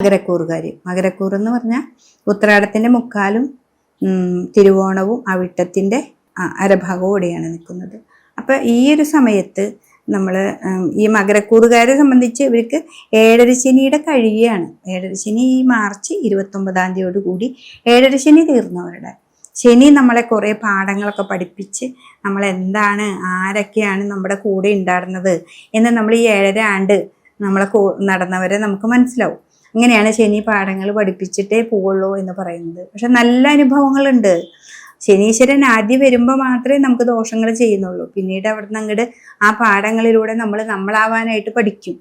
മകരക്കൂർ എന്ന് പറഞ്ഞാൽ ഉത്രാടത്തിന്റെ മുക്കാലും തിരുവോണവും അവിട്ടത്തിന്റെ അരഭാഗവും നിൽക്കുന്നത്. അപ്പൊ ഈ ഒരു സമയത്ത് നമ്മൾ ഈ മകരക്കൂറുകാരെ സംബന്ധിച്ച് ഇവർക്ക് ഏഴരശനിയുടെ കഴിയാണ്. ഏഴരശനി ഈ മാർച്ച് 29-ാം തീയതിയോട് കൂടി ഏഴരശനി തീർന്നവരുടെ ശനി നമ്മളെ കുറേ പാഠങ്ങളൊക്കെ പഠിപ്പിച്ച് നമ്മൾ എന്താണ് ആരൊക്കെയാണ് നമ്മുടെ കൂടെ ഉണ്ടായിരുന്നത് എന്ന് നമ്മൾ ഈ 7.5 ആണ്ട് നമ്മളെ നടന്നവരെ നമുക്ക് മനസ്സിലാവും. അങ്ങനെയാണ് ശനി പാഠങ്ങൾ പഠിപ്പിച്ചിട്ടേ പോവുള്ളൂ എന്ന് പറയുന്നത്. പക്ഷെ നല്ല അനുഭവങ്ങളുണ്ട്. ശനീശ്വരൻ ആദ്യം വരുമ്പോൾ മാത്രമേ നമുക്ക് ദോഷങ്ങൾ ചെയ്യുന്നുള്ളൂ. പിന്നീട് അവിടുന്ന് അങ്ങോട്ട് ആ പാഠങ്ങളിലൂടെ നമ്മളാവാനായിട്ട് പഠിക്കും.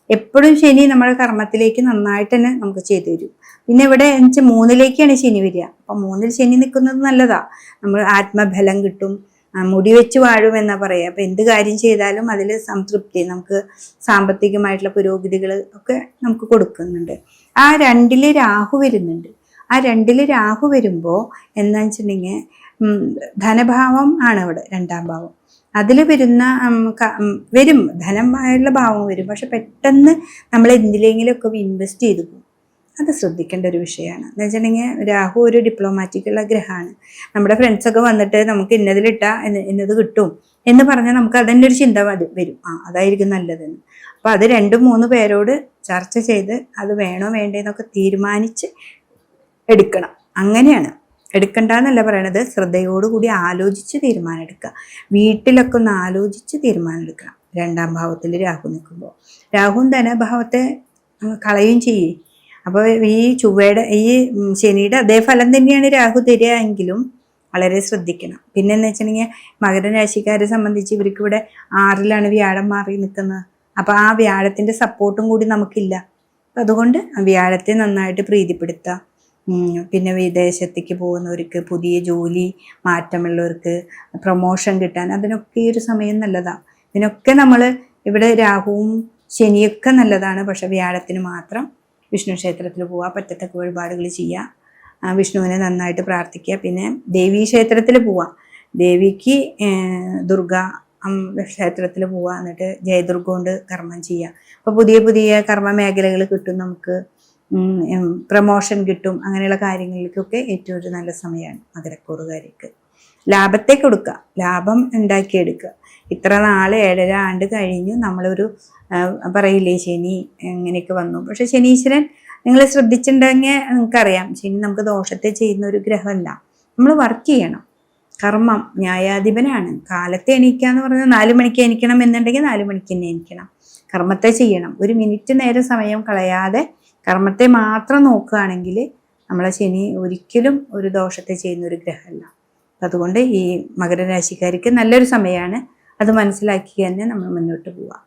എപ്പോഴും ശനി നമ്മുടെ കർമ്മത്തിലേക്ക് നന്നായിട്ട് തന്നെ നമുക്ക് ചെയ്തു തരും. പിന്നെ ഇവിടെ 3-ലേക്കാണ് ശനി വരിക. അപ്പൊ 3-ൽ ശനി നിൽക്കുന്നത് നല്ലതാ. നമ്മൾ ആത്മബലം കിട്ടും, മുടി വെച്ച് വാഴും എന്നാ പറയാ. അപ്പൊ എന്ത് കാര്യം ചെയ്താലും അതിൽ സംതൃപ്തി, നമുക്ക് സാമ്പത്തികമായിട്ടുള്ള പുരോഗതികൾ ഒക്കെ നമുക്ക് കൊടുക്കുന്നുണ്ട്. ആ 2-ൽ രാഹു വരുന്നുണ്ട്. ആ 2-ൽ രാഹു വരുമ്പോൾ എന്താ വെച്ചിട്ടുണ്ടെങ്കിൽ ധനഭാവം ആണ് അവിടെ 2-ാം ഭാവം. അതിൽ വരും ധനമായുള്ള ഭാവം വരും. പക്ഷെ പെട്ടെന്ന് നമ്മൾ എന്തിലെങ്കിലുമൊക്കെ ഇൻവെസ്റ്റ് ചെയ്തു പോകും. അത് ശ്രദ്ധിക്കേണ്ട ഒരു വിഷയമാണ്. എന്ന് വെച്ചിട്ടുണ്ടെങ്കിൽ രാഹു ഒരു ഡിപ്ലോമാറ്റിക്കുള്ള ഗ്രഹമാണ്. നമ്മുടെ ഫ്രണ്ട്സൊക്കെ വന്നിട്ട് നമുക്ക് ഇന്നതിലിട്ടാ ഇന്നത് കിട്ടും എന്ന് പറഞ്ഞാൽ നമുക്ക് അതിൻ്റെ ഒരു ചിന്ത വരും, അതായിരിക്കും നല്ലതെന്ന്. അപ്പം അത് 2-3 പേരോട് ചർച്ച ചെയ്ത് അത് വേണോ വേണ്ടേന്നൊക്കെ തീരുമാനിച്ച് എടുക്കണം. അങ്ങനെയാണ്. എടുക്കണ്ടെന്നല്ല പറയണത്, ശ്രദ്ധയോടുകൂടി ആലോചിച്ച് തീരുമാനം എടുക്കുക. വീട്ടിലൊക്കെ ഒന്ന് ആലോചിച്ച് തീരുമാനം എടുക്കണം. 2-ാം ഭാവത്തിൽ രാഹു നിൽക്കുമ്പോൾ രാഹുവും ധനഭാവത്തെ കളയും ചെയ്യേ. അപ്പോൾ ഈ ശനിയുടെ അതേ ഫലം തന്നെയാണ് രാഹു തരിക എങ്കിലും വളരെ ശ്രദ്ധിക്കണം. പിന്നെ എന്ന് വെച്ചിട്ടുണ്ടെങ്കിൽ മകരരാശിക്കാരെ സംബന്ധിച്ച് ഇവർക്ക് ഇവിടെ 6-ലാണ് വ്യാഴം മാറി നിൽക്കുന്നത്. അപ്പൊ ആ വ്യാഴത്തിന്റെ സപ്പോർട്ടും കൂടി നമുക്കില്ല. അതുകൊണ്ട് വ്യാഴത്തെ നന്നായിട്ട് പ്രീതിപ്പെടുത്തുക. പിന്നെ വിദേശത്തേക്ക് പോകുന്നവർക്ക്, പുതിയ ജോലി മാറ്റമുള്ളവർക്ക്, പ്രൊമോഷൻ കിട്ടാൻ, അതിനൊക്കെ ഈ ഒരു സമയം നല്ലതാണ്. ഇതിനൊക്കെ നമ്മൾ ഇവിടെ രാഹുവും ശനിയൊക്കെ നല്ലതാണ്. പക്ഷെ വ്യാഴത്തിന് മാത്രം വിഷ്ണു ക്ഷേത്രത്തിൽ പോവുക, പറ്റത്തക്ക വഴിപാടുകൾ ചെയ്യുക, വിഷ്ണുവിനെ നന്നായിട്ട് പ്രാർത്ഥിക്കുക. പിന്നെ ദേവീ ക്ഷേത്രത്തിൽ പോവുക, ദേവിക്ക് ദുർഗ ക്ഷേത്രത്തിൽ പോവുക, എന്നിട്ട് ജയദുർഗ കൊണ്ട് കർമ്മം ചെയ്യുക. അപ്പോൾ പുതിയ പുതിയ കർമ്മ മേഖലകൾ കിട്ടും, നമുക്ക് പ്രമോഷൻ കിട്ടും. അങ്ങനെയുള്ള കാര്യങ്ങളിലേക്കൊക്കെ ഏറ്റവും ഒരു നല്ല സമയമാണ് മകരക്കൂറുകാർക്ക്. ലാഭത്തെ കൊടുക്കുക, ലാഭം ഉണ്ടാക്കിയെടുക്കുക. ഇത്ര നാള് 7.5 ആണ്ട് കഴിഞ്ഞു, നമ്മളൊരു പറയില്ലേ ശനി എങ്ങനെയൊക്കെ വന്നു. പക്ഷെ ശനീശ്വരൻ നിങ്ങൾ ശ്രദ്ധിച്ചിട്ടുണ്ടെങ്കിൽ നിങ്ങൾക്കറിയാം, ശനി നമുക്ക് ദോഷത്തെ ചെയ്യുന്ന ഒരു ഗ്രഹമല്ല. നമ്മൾ വർക്ക് ചെയ്യണം. കർമ്മം ന്യായാധിപനാണ്. കാലത്തെ എണീക്കാന്ന് പറഞ്ഞാൽ 4 മണിക്ക് എണീക്കണം എന്നുണ്ടെങ്കിൽ 4 മണിക്ക് തന്നെ എണീക്കണം. കർമ്മത്തെ ചെയ്യണം. 1 മിനിറ്റ് നേരം സമയം കളയാതെ കർമ്മത്തെ മാത്രം നോക്കുകയാണെങ്കിൽ നമ്മളെ ശനി ഒരിക്കലും ഒരു ദോഷത്തെ ചെയ്യുന്ന ഒരു ഗ്രഹമല്ല. അതുകൊണ്ട് ഈ മകരരാശിക്കാർക്ക് നല്ലൊരു സമയമാണ്. അത് മനസ്സിലാക്കി തന്നെ നമ്മൾ മുന്നോട്ട് പോവാം.